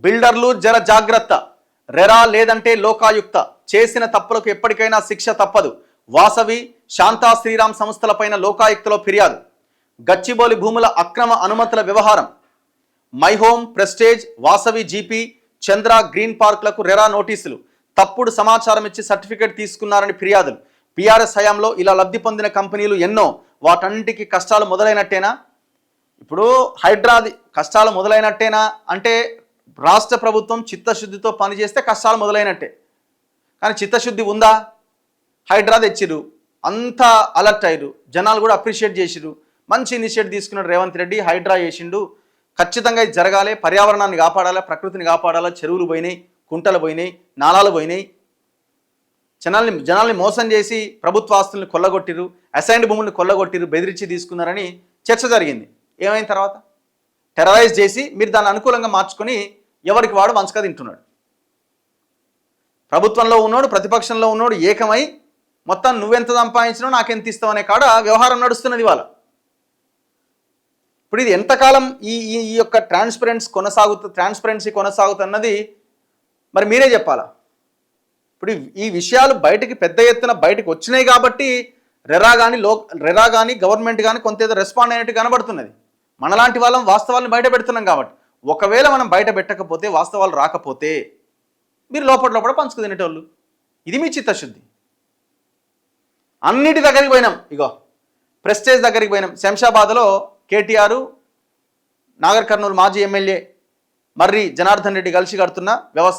బిల్డర్లు జర జాగ్రత్త, రెరా లేదంటే లోకాయుక్త, చేసిన తప్పులకు ఎప్పటికైనా శిక్ష తప్పదు. వాసవి శాంతా శ్రీరామ్ సంస్థలపైన లోకాయుక్తలో ఫిర్యాదు. గచ్చిబౌలి భూముల అక్రమ అనుమతుల వ్యవహారం. My Home, Prestige, Vasavi GP, Chandra Green పార్క్లకు రెరా నోటీసులు. తప్పుడు సమాచారం ఇచ్చి సర్టిఫికేట్ తీసుకున్నారని ఫిర్యాదులు. పిఆర్ఎస్ హయాంలో ఇలా లబ్ధి పొందిన కంపెనీలు ఎన్నో, వాటన్నిటికీ కష్టాలు మొదలైనట్టేనా? ఇప్పుడు హైడ్రాది కష్టాలు మొదలైనట్టేనా అంటే రాష్ట్ర ప్రభుత్వం చిత్తశుద్ధితో పనిచేస్తే కష్టాలు మొదలైనట్టే. కానీ చిత్తశుద్ధి ఉందా? హైడ్రా తెచ్చిరు, అంతా అలర్ట్ అయ్యారు, జనాలు కూడా అప్రిషియేట్ చేసిరు, మంచి ఇనిషియేటివ్ తీసుకున్నాడు రేవంత్ రెడ్డి, హైడ్రా చేసిండు, ఖచ్చితంగా ఇది జరగాలి, పర్యావరణాన్ని కాపాడాలి, ప్రకృతిని కాపాడాలి, చెరువులు పోయినాయి, కుంటలు పోయినాయి, నాలాలు పోయినాయి, జనాల్ని మోసం చేసి ప్రభుత్వ ఆస్తుల్ని కొల్లగొట్టిరు, అసైన్డ్ భూముల్ని కొల్లగొట్టిరు, బెదిరించి తీసుకున్నారని చర్చ జరిగింది. ఏమైన తర్వాత టెర్రరైజ్ చేసి మీరు దాన్ని అనుకూలంగా మార్చుకొని ఎవరికి వాడు వంచక తింటున్నాడు. ప్రభుత్వంలో ఉన్నోడు ప్రతిపక్షంలో ఉన్నోడు ఏకమై మొత్తం నువ్వెంత సంపాదించినావు నాకెంత ఇస్తావు అనే కాడ వ్యవహారం నడుస్తున్నది వాళ్ళ. ఇప్పుడు ఇది ఎంతకాలం ఈ యొక్క ట్రాన్స్పరెన్సీ కొనసాగుతున్నది మరి మీరే చెప్పాలా. ఇప్పుడు ఈ విషయాలు బయటికి పెద్ద ఎత్తున బయటకు వచ్చినాయి కాబట్టి రెరా కానీ గవర్నమెంట్ కానీ కొంత ఏదో రెస్పాండ్ అయినట్టు కనబడుతున్నది. మనలాంటి వాళ్ళం వాస్తవాలను బయట పెడుతున్నాం కాబట్టి, ఒకవేళ మనం బయట పెట్టకపోతే, వాస్తవాలు రాకపోతే మీరు లోపల పంచుకు తినేటోళ్ళు. ఇది మీ చిత్తశుద్ధి. అన్నిటి దగ్గరికి పోయినాం. ఇగో ప్రెస్టేజ్ దగ్గరికి పోయినాం. శంషాబాద్లో కేటీఆర్, నాగర్ కర్నూలు మాజీ ఎమ్మెల్యే మర్రి జనార్దన్ రెడ్డి కలిసి కడుతున్న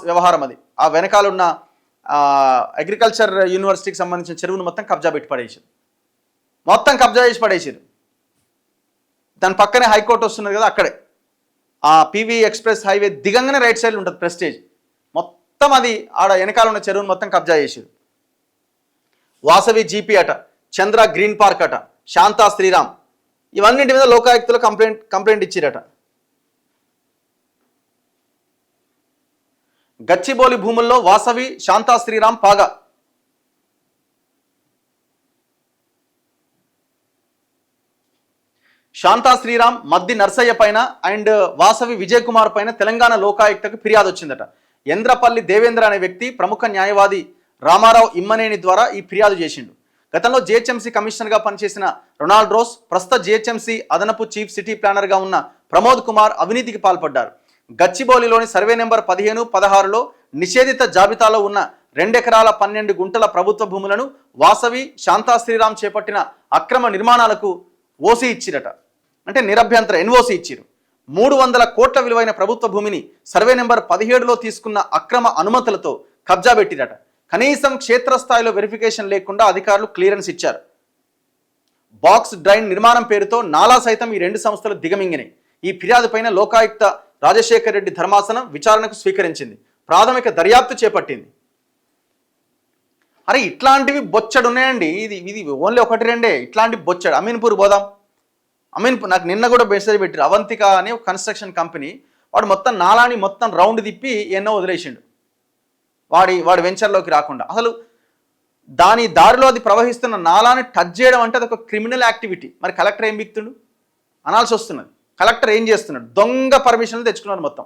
వ్యవహారం అది. ఆ వెనకాల ఉన్న అగ్రికల్చర్ యూనివర్సిటీకి సంబంధించిన చెరువును మొత్తం కబ్జా పెట్టి పడేసారు. మొత్తం కబ్జా చేసి పడేసారు. దాని పక్కనే హైకోర్టు వస్తున్నది కదా, అక్కడే ఆ పివి ఎక్స్ప్రెస్ హైవే దిగంగానే రైట్ సైడ్ ఉంటుంది ప్రెస్టేజ్. మొత్తం అది ఆడ వెనకాల ఉన్న చెరువును మొత్తం కబ్జా చేసారు. వాసవి జీపీ అట, చంద్ర గ్రీన్ పార్క్ అట, శాంతా శ్రీరామ్, ఇవన్నింటి మీద లోకాయుక్తలో కంప్లైంట్ ఇచ్చిరట. గచ్చిబౌలి భూముల్లో వాసవి శాంతా శ్రీరామ్ పాగా. శాంతా శ్రీరామ్, మద్ది నర్సయ్య పైన అండ్ వాసవి విజయ్ కుమార్ పైన తెలంగాణ లోకాయుక్తకు ఫిర్యాదు వచ్చిందట. ఎంద్రపల్లి దేవేంద్ర అనే వ్యక్తి ప్రముఖ న్యాయవాది రామారావు ఇమ్మనేని ద్వారా ఈ ఫిర్యాదు చేసిండు. గతంలో జిహెచ్ఎంసీ కమిషనర్గా పనిచేసిన రొనాల్డ్ రోస్, ప్రస్తుత జిహెచ్ఎంసీ అదనపు చీఫ్ సిటీ ప్లానర్గా ఉన్న ప్రమోద్ కుమార్ అవినీతికి పాల్పడ్డారు. గచ్చిబౌలిలోని సర్వే నెంబర్ 15, 16లో నిషేధిత జాబితాలో ఉన్న 2 ఎకరాల 12 గుంటల ప్రభుత్వ భూములను వాసవి శాంతా శ్రీరామ్ చేపట్టిన అక్రమ నిర్మాణాలకు ఓసీ ఇచ్చిరట. అంటే నిరభ్యంతర ఎన్ఓసి ఇచ్చిరు. 300 కోట్ల విలువైన ప్రభుత్వ భూమిని సర్వే నెంబర్ 17లో తీసుకున్న అక్రమ అనుమతులతో కబ్జా పెట్టిరట. కనీసం క్షేత్రస్థాయిలో వెరిఫికేషన్ లేకుండా అధికారులు క్లియరెన్స్ ఇచ్చారు. బాక్స్ డ్రైన్ నిర్మాణం పేరుతో నాలా సైతం ఈ 2 సంస్థలు దిగమింగినాయి. ఈ ఫిర్యాదుపైన లోకాయుక్త రాజశేఖర్ రెడ్డి ధర్మాసనం విచారణకు స్వీకరించింది, ప్రాథమిక దర్యాప్తు చేపట్టింది. అరే ఇట్లాంటివి బొచ్చడు ఉన్నాయండి. ఇది ఓన్లీ 1-2 ఇట్లాంటి బొచ్చడు. అమీన్పూర్ పోదాం. నాకు నిన్న కూడా మెసేజ్ పెట్టారు. అవంతిక అని ఒక కన్స్ట్రక్షన్ కంపెనీ, వాడు మొత్తం నాలాని మొత్తం రౌండ్ తిప్పి ఎన్నో వదిలేసిండు వాడి వెంచర్లోకి రాకుండా. అసలు దాని దారిలో అది ప్రవహిస్తున్న నాలాని టచ్ చేయడం అంటే అది ఒక క్రిమినల్ యాక్టివిటీ. మరి కలెక్టర్ ఏం బిక్తుండు అనాల్సి వస్తున్నది. కలెక్టర్ ఏం చేస్తున్నాడు? దొంగ పర్మిషన్లు తెచ్చుకున్నారు మొత్తం.